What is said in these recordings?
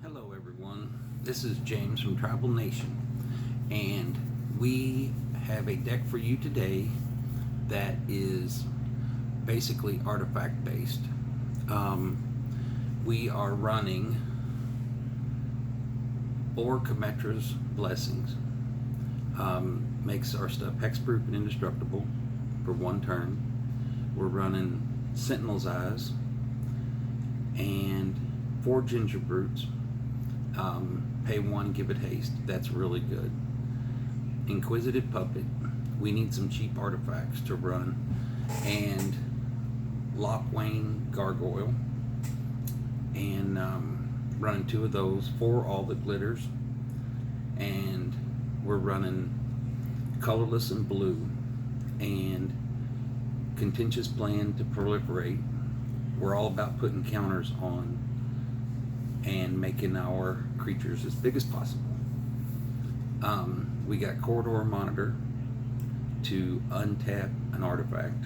Hello everyone, this is James from Tribal Nation, and we have a deck for you today that is basically artifact based. We are running 4 Kmetra's Blessings. Makes our stuff hexproof and indestructible for 1 turn. We're running Sentinel's Eyes and 4 Ginger Brutes. Pay 1, give it haste. That's really good. Inquisitive Puppet. We need some cheap artifacts to run. And Lockwane Gargoyle. And running 2 of those. 4 All That Glitters. And we're running Colorless and Blue. And Contentious Plan to Proliferate. We're all about putting counters on and making our creatures as big as possible. We got Corridor Monitor to untap an artifact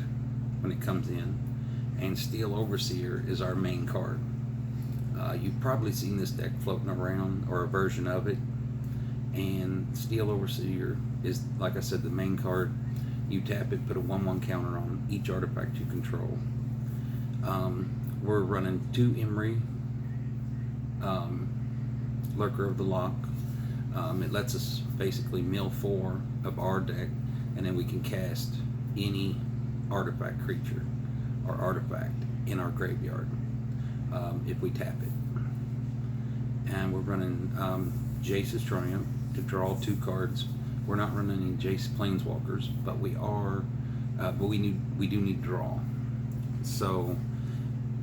when it comes in, and Steel Overseer is our main card. You've probably seen this deck floating around, or a version of it, and Steel Overseer is, like I said, the main card. You tap it, put a 1/1 counter on each artifact you control. We're running 2 Emery, Lurker of the Lock. It lets us basically mill 4 of our deck, and then we can cast any artifact creature or artifact in our graveyard if we tap it. And we're running Jace's Triumph to draw 2 cards. We're not running any Jace Planeswalkers, but we are, but we do need to draw. So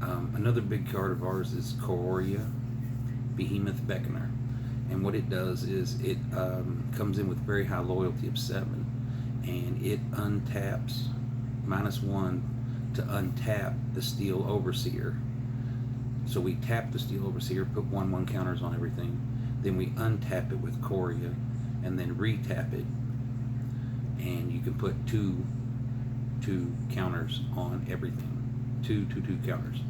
another big card of ours is Koria Behemoth Beckoner, and what it does is it comes in with very high loyalty of 7, and it untaps -1 to untap the Steel Overseer. So we tap the Steel Overseer, put 1/1 counters on everything, then we untap it with Koria, and then retap it, and you can put two counters on everything, two counters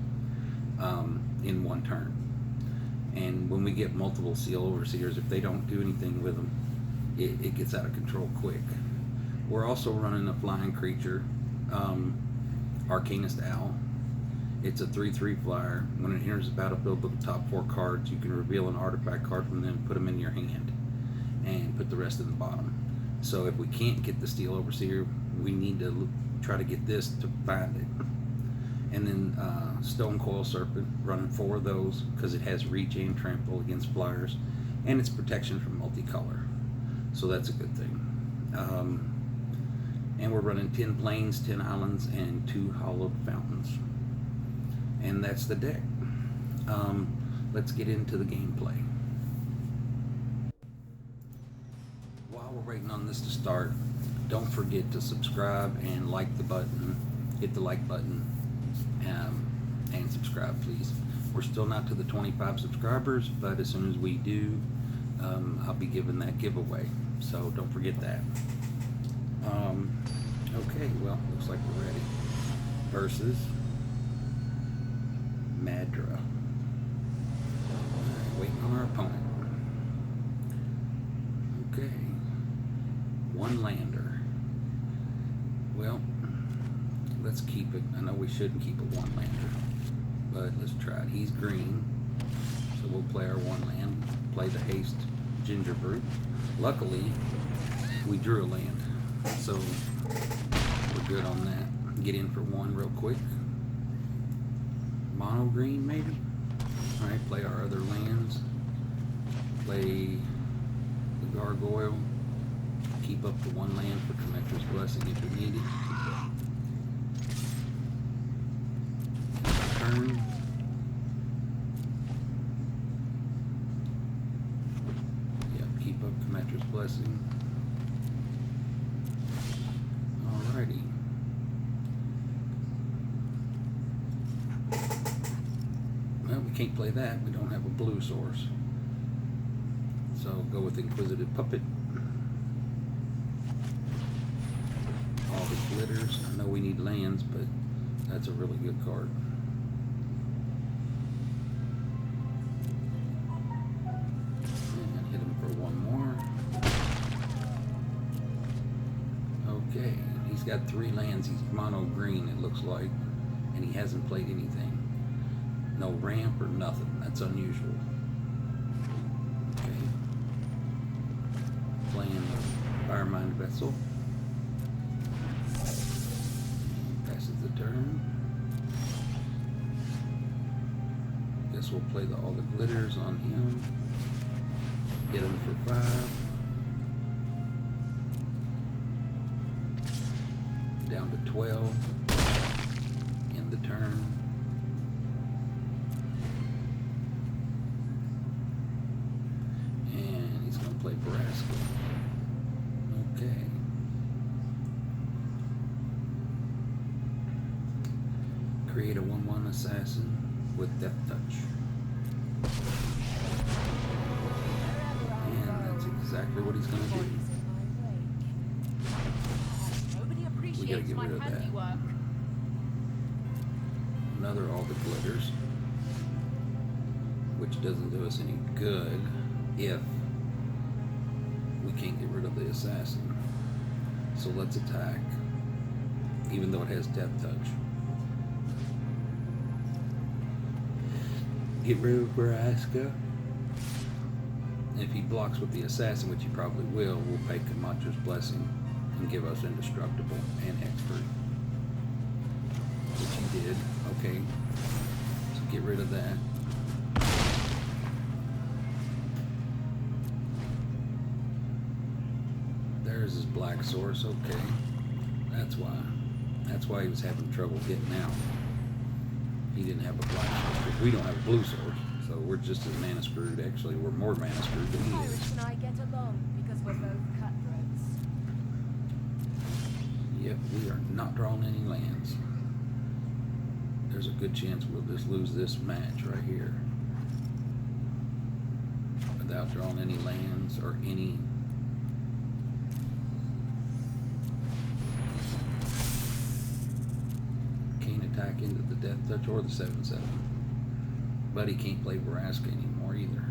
in 1 turn. And when we get multiple Steel Overseers, if they don't do anything with them, it gets out of control quick. We're also running a flying creature, Arcanist Owl. It's a 3/3 flyer. When it enters the battlefield with the top 4 cards, you can reveal an artifact card from them, put them in your hand, and put the rest in the bottom. So if we can't get the Steel Overseer, we need to try to get this to find it. And then Stone Coil Serpent, running 4 of those because it has reach and trample against flyers, and it's protection from multicolor, so that's a good thing. And we're running 10 plains, 10 islands, and 2 hollowed fountains, and that's the deck. Let's get into the gameplay. While we're waiting on this to start, don't forget to subscribe and like the button. Hit the like button. And subscribe, please. We're still not to the 25 subscribers, but as soon as we do, I'll be giving that giveaway, so don't forget that. Okay, well, looks like we're ready. Versus Madra. Alright, waiting on our opponent. Okay, 1 lander. Well, let's keep it. I know we shouldn't keep a 1 lander, but let's try it. He's green, so we'll play our 1 land, play the haste Ginger Brute. Luckily, we drew a land, so we're good on that. Get in for 1 real quick. Mono green, maybe? Alright, play our other lands. Play the Gargoyle. Keep up the 1 land for Kmetra's Blessing if we need it. Turn. Yep, keep up Kmetra's Blessing. Alrighty. Well, we can't play that. We don't have a blue source. So go with Inquisitive Puppet. All the Glitters. I know we need lands, but that's a really good card. He's got 3 lands. He's mono green, it looks like, and he hasn't played anything. No ramp or nothing. That's unusual. Okay. Playing Firemind Vessel. Passes the turn. Guess we'll play all the glitters on him. Get him for 5. Down to 12. End the turn. And he's going to play Braska. Okay. Create a 1/1 assassin with Death Touch. And that's exactly what he's going to do. We gotta get rid of that. Another all the glitters, which doesn't do us any good if we can't get rid of the assassin. So let's attack, even though it has Death Touch. Get rid of Braska. If he blocks with the assassin, which he probably will, we'll pay Camacho's Blessing and give us Indestructible and Expert, which he did. Okay, so get rid of that. There's his black source. Okay, that's why he was having trouble getting out. He didn't have a black source. We don't have a blue source, so we're just as mana screwed. Actually, we're more mana screwed than he is. And I get along because we're both cutthroats. Yep, we are not drawing any lands. There's a good chance we'll just lose this match right here without drawing any lands or any. Can't attack into the Death Touch or the 7/7. But he can't play Braska anymore either.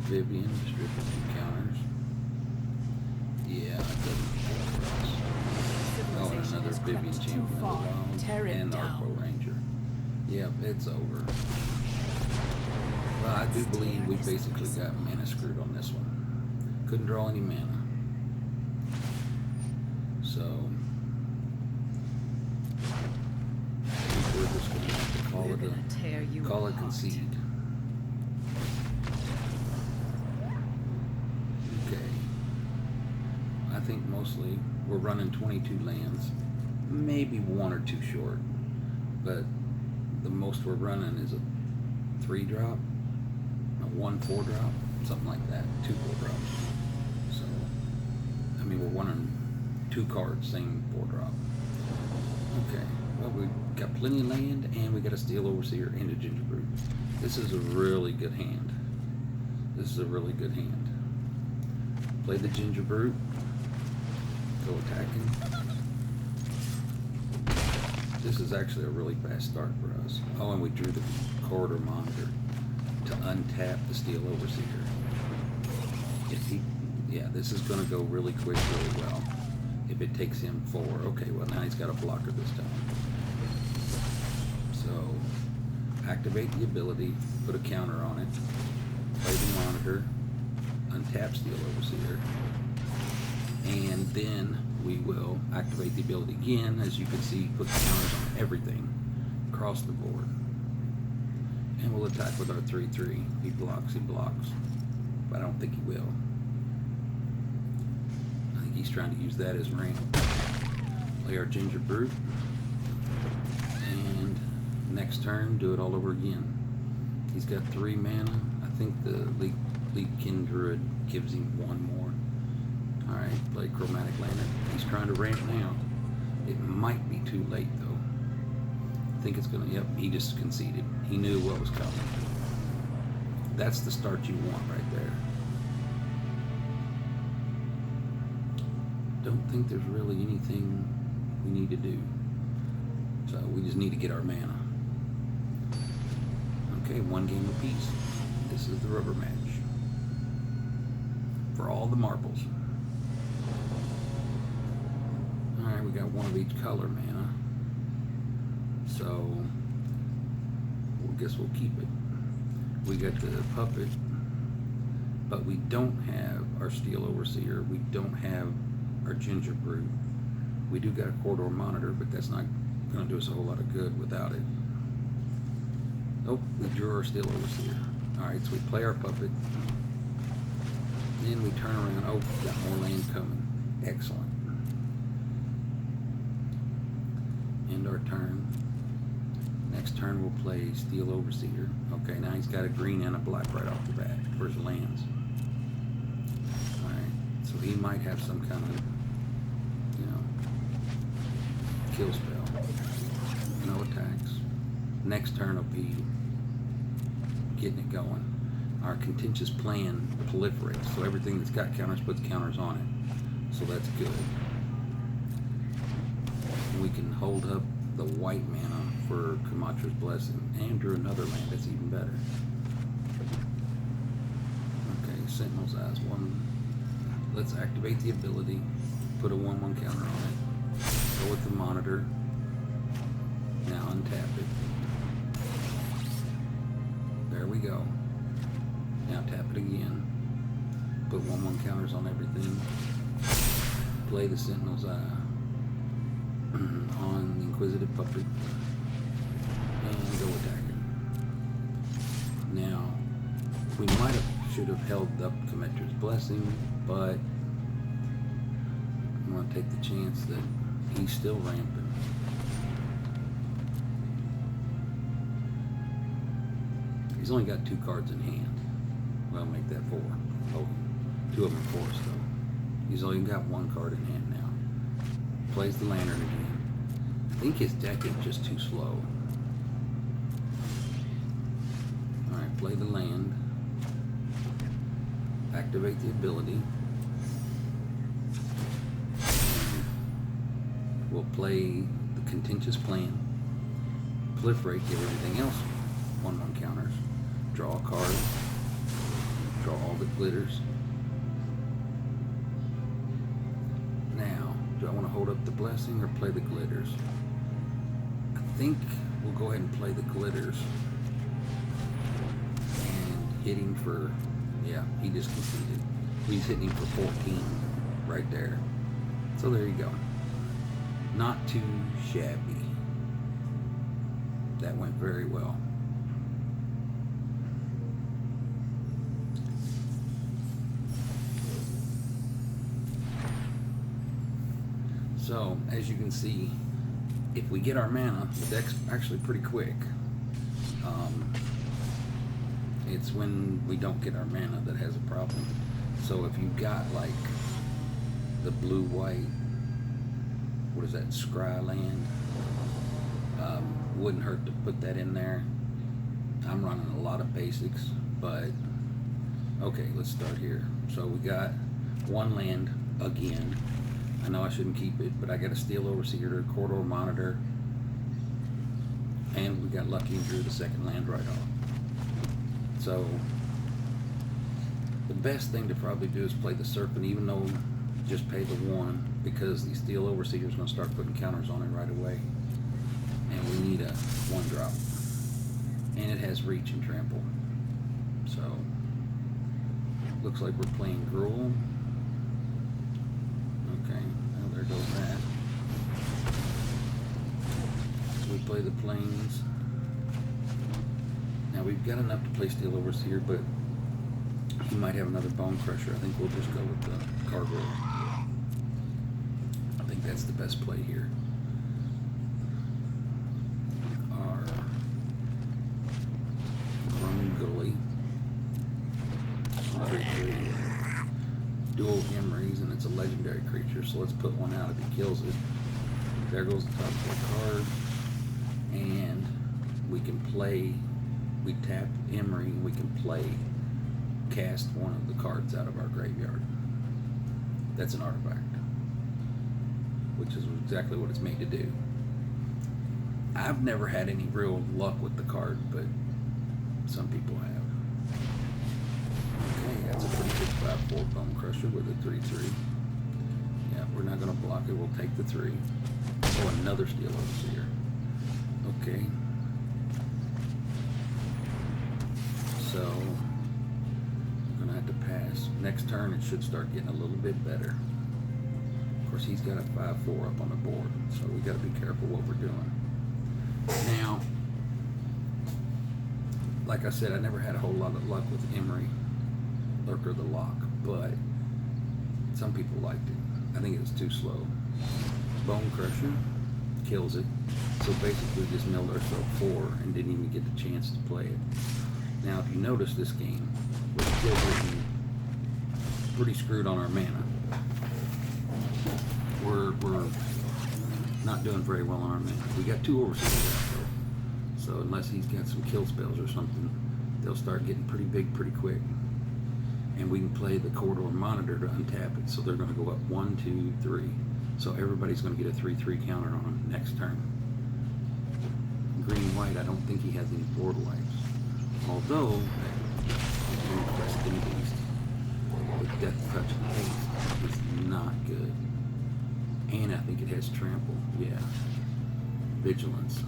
Vivian, distributing counters. Yeah, that doesn't work for us. Oh, and another Vivian Champion of the Wild and Arco Ranger. Yep, it's over. Well, I do believe we basically got mana screwed on this one. Couldn't draw any mana. So we're just going to have to call it concede. Okay. I think mostly we're running 22 lands, maybe 1 or 2 short, but the most we're running is a 3-drop, a 1/4 drop, something like that, 2 4-drops. So, I mean, we're running 2 cards, same 4-drop. Okay, well, we got plenty of land, and we got a Steel Overseer and a Gingerbread. This is a really good hand. This is a really good hand. Play the Gingerbread. Go attacking. This is actually a really fast start for us. Oh, and we drew the Corridor Monitor to untap the Steel Overseer. This is going to go really quick, really well. If it takes him 4. Okay, well, now he's got a blocker this time. So, activate the ability, put a counter on it, play the Monitor, untap Steel Overseer, and then we will activate the ability again. As you can see, put counters on everything across the board. And we'll attack with our 3/3. He blocks, but I don't think he will. I think he's trying to use that as ramp. Play our Gingerbread, and next turn, do it all over again. He's got 3 mana. I think the Leakin Druid gives him 1 more. Alright, play Chromatic Lantern. He's trying to ramp now. It might be too late though. I think it's gonna, yep, he just conceded. He knew what was coming. That's the start you want right there. Don't think there's really anything we need to do. So we just need to get our mana. Okay, 1 game apiece. This is the rubber match. For all the marbles. Alright, we got one of each color mana. So, I guess we'll keep it. We got the puppet, but we don't have our Steel Overseer. We don't have our Ginger Brute. We do got a corridor monitor, but that's not going to do us a whole lot of good without it. Oh, we drew our Steel Overseer. Alright, so we play our puppet. Then we turn around. Oh, we got more land coming. Excellent. End our turn. Next turn we'll play Steel Overseer. Okay, now he's got a green and a black right off the bat for his lands. Alright, so he might have some kind of, you know, kill spell. No attacks. Next turn will be getting it going. Our contentious plan proliferates, so everything that's got counters puts counters on it. So that's good. We can hold up the white mana for Kamatra's Blessing and drew another land. That's even better. Okay, Sentinel's Eyes. One. Let's activate the ability. Put a 1/1 counter on it. Go with the monitor. Now untap it. There we go. Now tap it again. Put 1/1 counters on everything. Play the Sentinel's Eye on the Inquisitive Puppet and go attack it. Now, we should have held up Kamatra's Blessing, but I'm going to take the chance that he's still rampant. He's only got 2 cards in hand. Well, make that 4. Oh, 2 of them are forced though. He's only got 1 card in hand now. Plays the Lantern again. I think his deck is just too slow. Alright, play the land. Activate the ability. We'll play the Contentious Plan. Proliferate, give everything else 1/1 counters. Draw a card. Draw all the glitters. Now, do I want to hold up the Blessing or play the glitters? I think we'll go ahead and play the glitters. And hit him for, yeah, he just conceded. He's hitting him for 14 right there. So there you go. Not too shabby. That went very well. So, as you can see, if we get our mana, the deck's actually pretty quick. It's when we don't get our mana that has a problem. So if you've got like the blue-white, what is that, Scry land, wouldn't hurt to put that in there. I'm running a lot of basics, but okay, let's start here. So we got 1 land again. I know I shouldn't keep it, but I got a Steel Overseer, Corridor Monitor, and we got lucky and drew the 2nd land right off. So the best thing to probably do is play the Serpent, even though just pay the 1, because the Steel Overseer is going to start putting counters on it right away, and we need a 1-drop, and it has reach and trample. So looks like we're playing Gruul. Okay, well, there goes that. So we play the Plains. Now we've got enough to play Steel Overseer, but he might have another Bone Crusher. I think we'll just go with the Gargoyle. I think that's the best play here. Our Grungully. Dual Emeries, and it's a legendary creature, so let's put 1 out if he kills it. There goes the top 4 card, and we can play, we tap Emery, and we can cast 1 of the cards out of our graveyard. That's an artifact, which is exactly what it's made to do. I've never had any real luck with the card, but some people have. Okay, that's a pretty good 5/4 Bone Crusher with a 3/3. Yeah, We're not going to block it. We'll take the 3. Oh, another Steel Overseer. Okay. So, I'm going to have to pass. Next turn, it should start getting a little bit better. Of course, he's got a 5/4 up on the board, so we got to be careful what we're doing. Now, like I said, I never had a whole lot of luck with Emery, Lurker the Lock, but some people liked it. I think it was too slow. Bone Crusher kills it, so basically just milled ourselves 4 and didn't even get the chance to play it. Now, if you notice this game, we're still getting pretty screwed on our mana. We're not doing very well on our mana. We got 2 Overseers left, though. So unless he's got some kill spells or something, they'll start getting pretty big pretty quick. And we can play the Corridor Monitor to untap it, so they're going to go up 1, 2, 3. So everybody's going to get a 3/3 counter on them next turn. Green-white, I don't think he has any board wipes. Although, Questing Beast with Death Touch and Haste is not good. And I think it has Trample, yeah. Vigilance.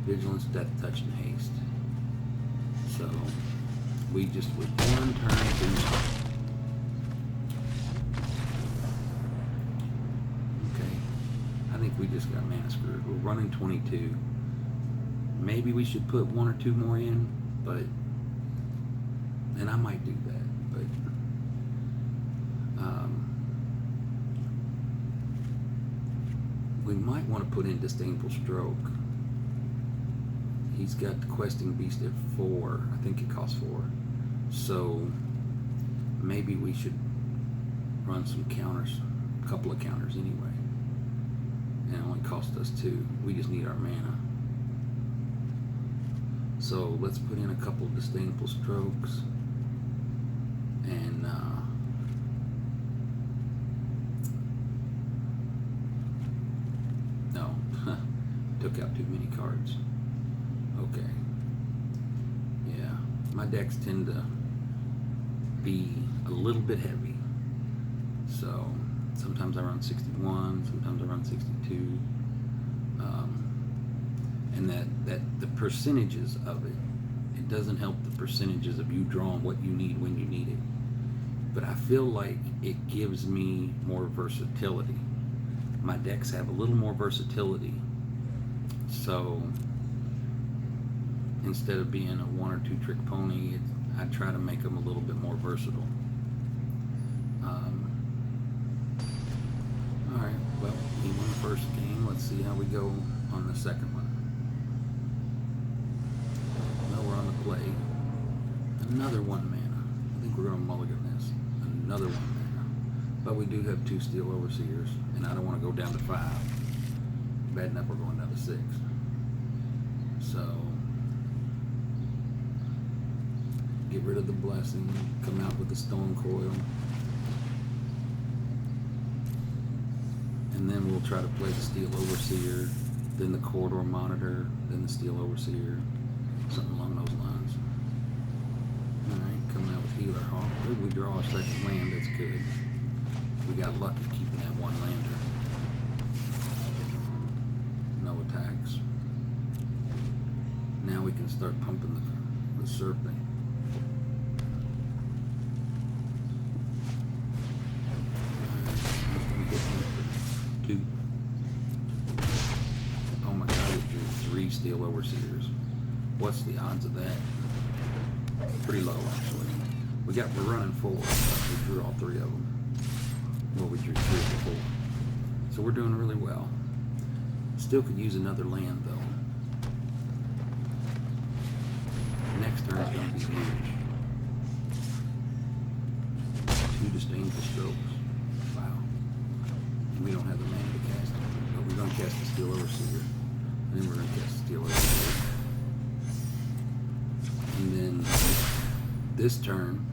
Vigilance, Death Touch, and Haste. So, we just with 1 turn boost. Okay. I think we just got mana screwed. We're running 22. Maybe we should put 1 or 2 more in, but and I might do that, but we might want to put in Disdainful Stroke. He's got the Questing Beast at 4. I think it costs 4. So maybe we should run some counters, a couple of counters anyway. And it only cost us 2. We just need our mana. So let's put in a couple of Disdainful Strokes. And no, took out too many cards. Okay. Yeah, my decks tend to be a little bit heavy. So sometimes I run 61, sometimes I run 62. And that the percentages of it doesn't help the percentages of you drawing what you need when you need it. But I feel like it gives me more versatility. My decks have a little more versatility. So instead of being a 1 or 2 trick pony, I try to make them a little bit more versatile. Alright, well, he won the first game. Let's see how we go on the second one. Now we're on the play. Another 1 mana. I think we're going to mulligan this. Another 1 mana. But we do have 2 Steel Overseers, and I don't want to go down to 5. Bad enough we're going down to 6. So get rid of the Blessing, come out with the Stone Coil, and then we'll try to play the Steel Overseer, then the Corridor Monitor, then the Steel Overseer, something along those lines. Alright, coming out with Healer Hawk. If we draw a second land, that's good. We got lucky keeping that 1 lander. No attacks. Now we can start pumping the Serpent. Two. Oh my god, we drew 3 Steel Overseers. What's the odds of that? Pretty low, actually. We're running 4. We drew all 3 of them. Well, we drew 3 of the 4. So we're doing really well. Still could use another land, though. Next turn is going to be huge. 2 Disdainful Strokes. Wow. And we don't have the mana to cast it. But we're going to cast the Steel Overseer. And then we're going to cast the Steel Overseer. And then this turn,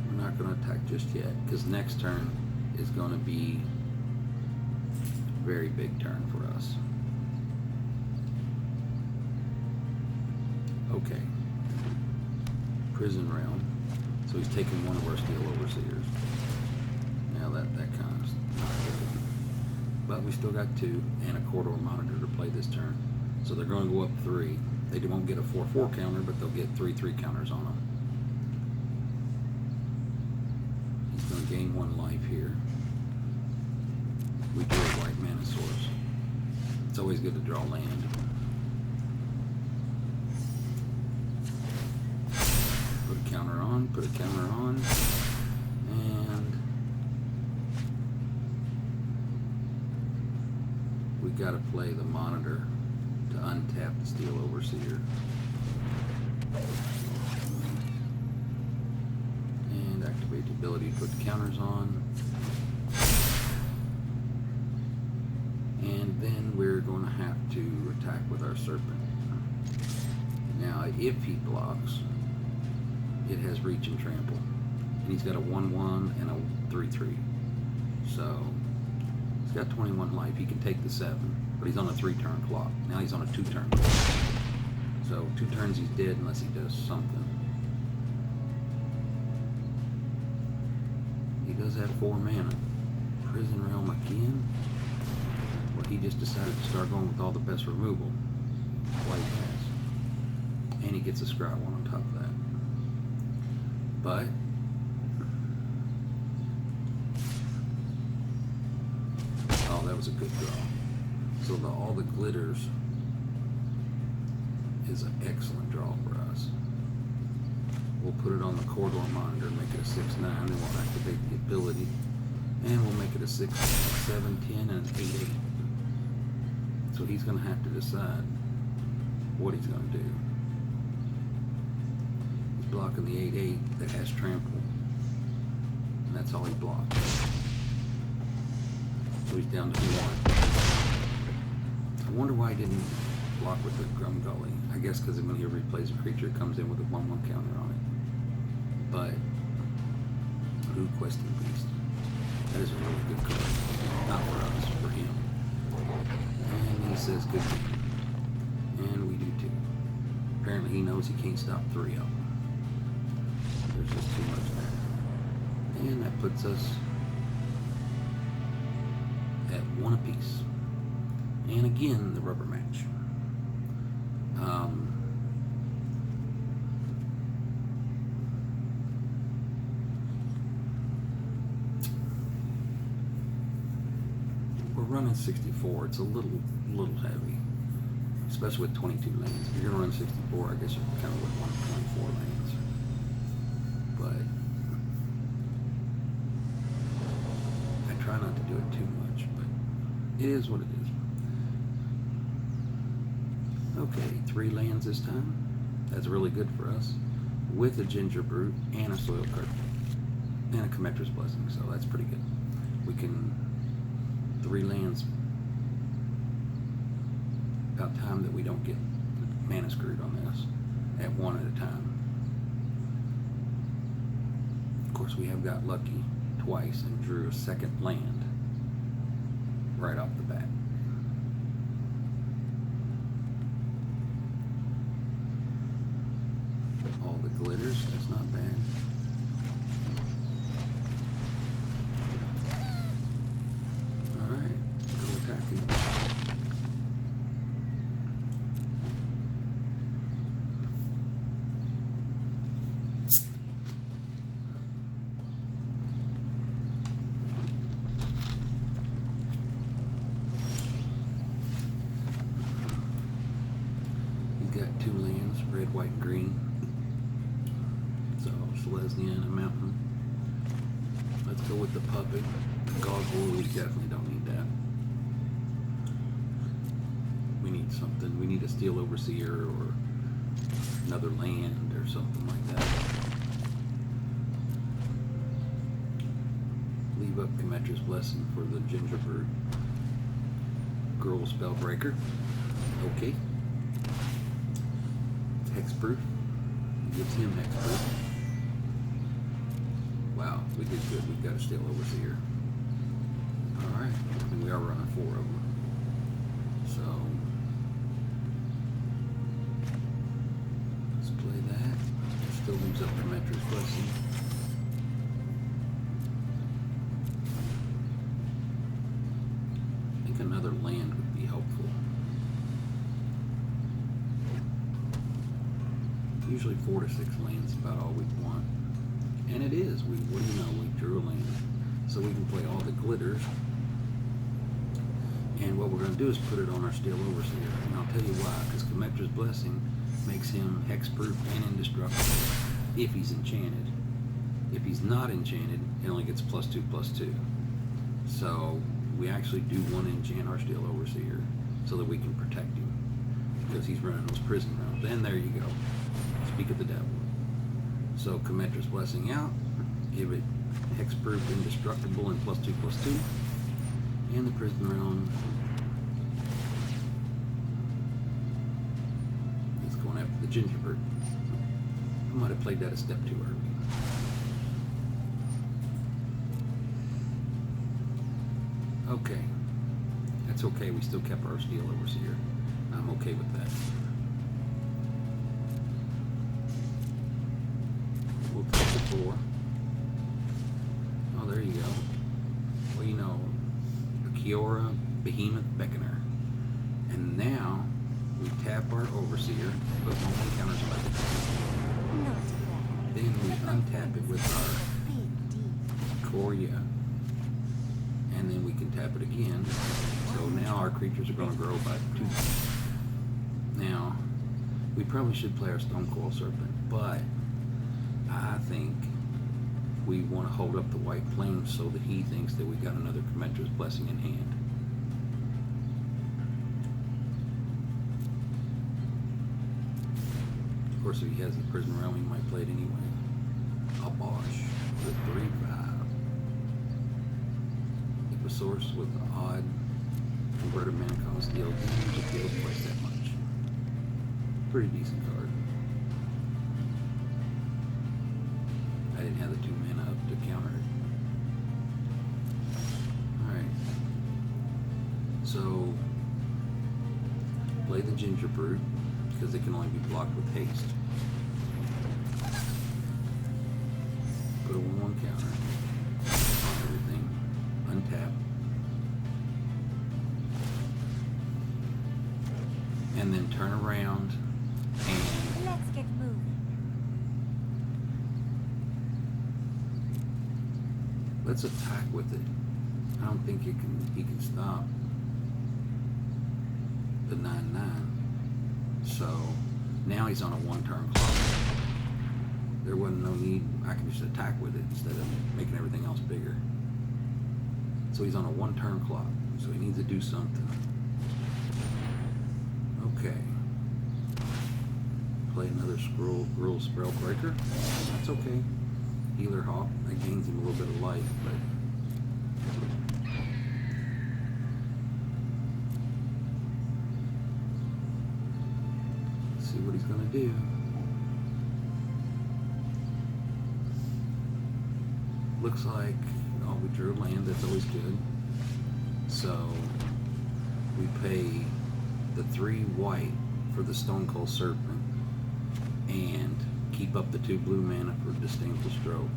we're not going to attack just yet, because next turn is going to be a very big turn for us. Okay. Prison Realm. So he's taking one of our Steel Overseers. Now that kind of not good. But we still got 2 and a Corridor Monitor to play this turn. So they're going to go up 3. They won't get a 4/4 counter, but they'll get 3/3 counters on them. He's going to gain 1 life here. We drew a white mana source. It's always good to draw land. Put a counter on, and we got to play the Monitor to untap the Steel Overseer. And activate the ability to put the counters on. And then we're going to have to attack with our Serpent. Now, if he blocks, it has Reach and Trample. And he's got a 1/1 and a 3/3. So, he's got 21 life. He can take the 7, but he's on a 3-turn clock. Now he's on a 2-turn clock. So, 2 turns he's dead unless he does something. He does have 4 mana. Prison Realm again. Well, he just decided to start going with all the best removal. White has. And he gets a Scry one on top of that. But oh, that was a good draw. So all the glitters is an excellent draw for us. We'll put it on the Corridor Monitor, make it a 6/9, and we'll activate the ability. And we'll make it a 6/7/10 and an 8/8. So he's going to have to decide what he's going to do. He's blocking the 8/8 that has Trample. And that's all he blocks. So he's down to 1. I wonder why he didn't block with the Grum Gully. I guess because when he replays a creature, it comes in with a 1/1 counter on it. But Blue Questing Beast. That is a really good card. Not for us, for him. And he says good game. And we do too. Apparently he knows he can't stop 3 of them. There's just too much there. And that puts us at 1 apiece. And again, the rubber match. We're running 64. It's a little heavy, especially with 22 lanes. If you're gonna run 64, I guess you kind of would want 24 lanes. But I try not to do it too much, but it is what it is. Okay, 3 lands this time. That's really good for us. With a Ginger Brute and a Soil card. And a Commetra's Blessing, so that's pretty good. We can 3 lands. About time that we don't get mana screwed on this at 1 at a time. Of course, we have got lucky twice and drew a second land right off the bat. All the glitters, that's not bad. Alright, go attacking. He's got 2 lands, red, white, and green. So, Selesnya, a mountain. Let's go with the puppet. The Gargoyle, we definitely don't need that. We need something. We need a Steel Overseer or another land or something like that. Leave up Commetra's Blessing for the Ginger Brute. Girl Spellbreaker. Okay. Hexproof. Gives him Hexproof. Wow, we did good. We've got a Steel Overseer. Alright, and we are running 4 of them. So, let's play that. Still leaves up Commetra's Blessing. I think another land would be helpful. Usually 4 to 6 lands is about all we want. And it is. We drew a land. So we can play all the glitters. And what we're going to do is put it on our Steel Overseer. And I'll tell you why. Because Commetra's Blessing makes him hexproof and indestructible if he's enchanted. If he's not enchanted, it only gets +2/+2. So we actually do want to enchant our Steel Overseer so that we can protect him. Because he's running those prison realms. And there you go. Speak of the devil. So Commetra's Blessing out. Give it hexproof, indestructible, and +2/+2. And the prison realm is going after the gingerbread. I might have played that a step too early. Okay. That's okay. We still kept our Steel Overseer. I'm okay with that. We'll take the 4. Oh, there you go. Well, you know, Kiora, Behemoth, Beckoner. And now we tap our Overseer, put 1 counter spell. Then we untap it with our Korea. And then we can tap it again. So now our creatures are going to grow by 2. Now, we probably should play our Stonecoil Serpent, but I think we want to hold up the White Flame so that he thinks that we got another Commetra's Blessing in hand. Of course, if he has the Prison Realm, he might play it anyway. Abosh with 3/5. If a source with an odd converted mana cost deals twice that much. Pretty decent card. I didn't have the 2 mana up to counter it. Alright. So, play the Gingerbread, because it can only be blocked with haste. Put a 1/1 counter on everything. Untap. And then turn around and Let's get moving. let's attack with it. I don't think he can stop the 9/9. So now he's on a 1-turn clock. There wasn't no need. I can just attack with it instead of making everything else bigger. So he's on a 1-turn clock. So he needs to do something. Okay. Play another Gruul Spellbreaker. That's okay. Healer Hawk. That gains him a little bit of life, but let's see what he's gonna do. Looks like, oh, we drew a land. That's always good. So we pay the 3 white for the Stonecoil Serpent and keep up the 2 blue mana for Disdainful Stroke.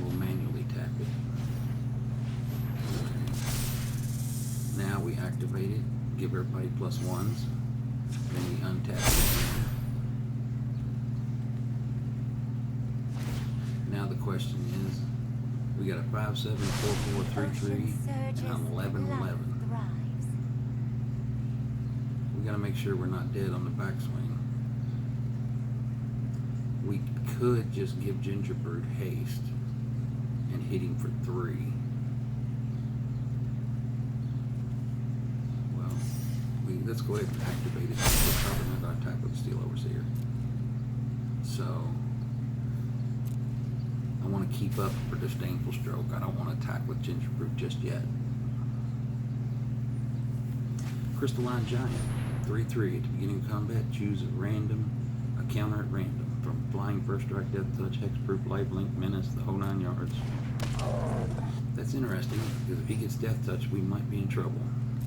We'll manually tap it. Okay. Now we activate it, give everybody +1s, then we untap it again. Now the question is, we got a 5/7, 4/4, 3/3, and an 11/11. We gotta make sure we're not dead on the backswing. We could just give Gingerbread haste and hit him for 3. Well, let's go ahead and activate it. We'll probably not gonna attack with the Steel Overseer. So I want to keep up for Disdainful Stroke. I don't want to attack with Gingerbread just yet. Crystalline Giant, 3/3. At the beginning of combat, choose a counter at random. From Flying, First Strike, Death Touch, Hexproof, Lifelink, Menace, the whole 9 yards. That's interesting, because if he gets Death Touch, we might be in trouble.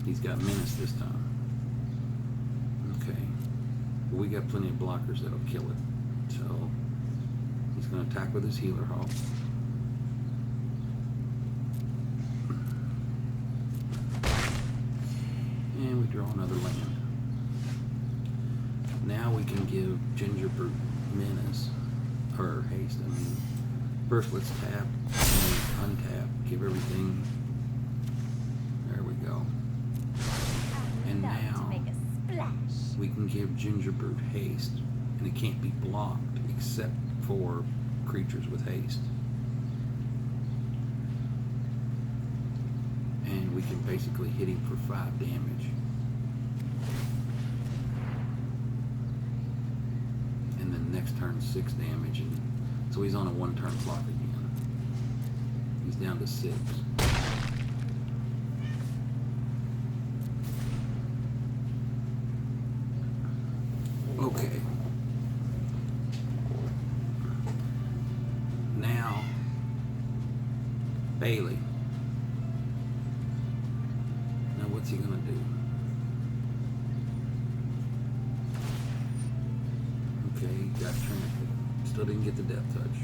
He's got Menace this time. But we got plenty of blockers that'll kill it. So he's going to attack with his Healer Hawk. And we draw another land. Now we can give Gingerbread Menace, or haste, I mean. First let's tap, and untap, give everything. There we go. And now we can give Gingerbread haste, and it can't be blocked except for creatures with haste. And we can basically hit him for 5 damage. And then next turn 6 damage, and so he's on a 1-turn clock again. He's down to 6. Okay. Now, Bailey. Now what's he gonna do? Okay, he got trampled. Still didn't get the death touch.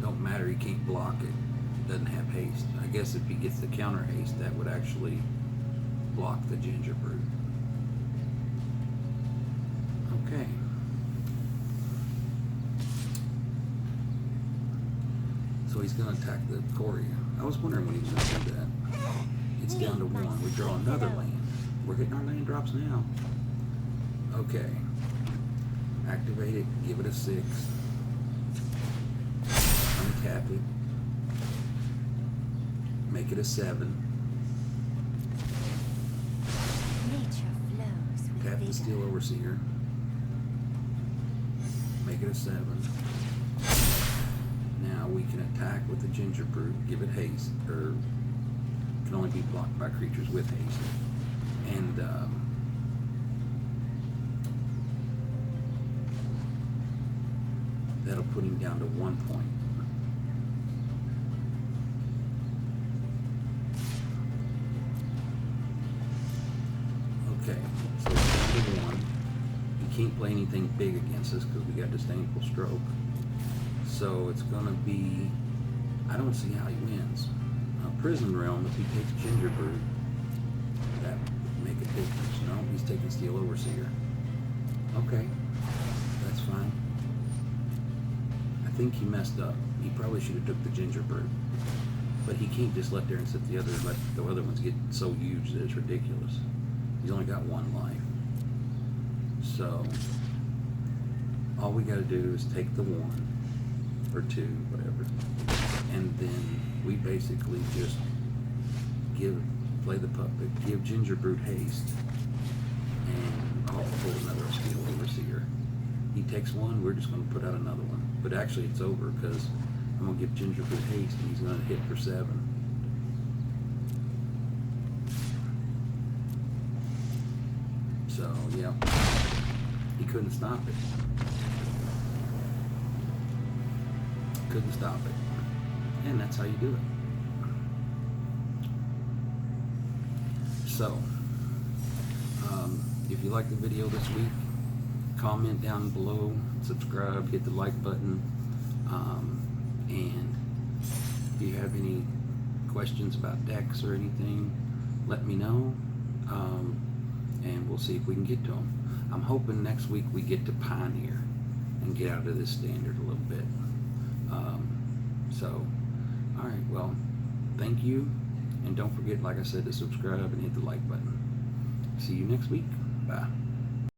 Don't matter, he can't block it. Doesn't have haste. I guess if he gets the counter haste, that would actually block the Gingerbread. Okay. So he's going to attack the Coria. I was wondering when he was going to do that. It's down to 1. We draw another land. We're hitting our land drops now. Okay. Activate it. Give it a 6. Untap it. Make it a 7. Tap the Steel Overseer. Make it a 7. Now we can attack with the Gingerbread, give it haste, or can only be blocked by creatures with haste. And that'll put him down to 1 point. Okay, so it's down to 1. He can't play anything big against us because we got Disdainful Stroke. So it's going to be, I don't see how he wins. Prison Realm, if he takes Gingerbread, that would make a difference. No, he's taking Steel Overseer. Okay, that's fine. I think he messed up. He probably should have took the Gingerbread. But he can't just let there and let the other ones get so huge that it's ridiculous. He's only got 1 life. So, all we got to do is take the 1. Or 2, whatever, and then we basically just play the puppet, give Gingerbread haste, and I'll pull another Steel Overseer. He takes 1, we're just going to put out another one. But actually it's over because I'm going to give Gingerbread haste and he's going to hit for 7. So, yeah, he couldn't stop it. Couldn't stop it. And that's how you do it. So, if you like the video this week, comment down below, subscribe, hit the like button, and if you have any questions about decks or anything, let me know, and we'll see if we can get to them. I'm hoping next week we get to Pioneer and get out of this standard a little bit. So, alright, well, thank you, and don't forget, like I said, to subscribe and hit the like button. See you next week. Bye.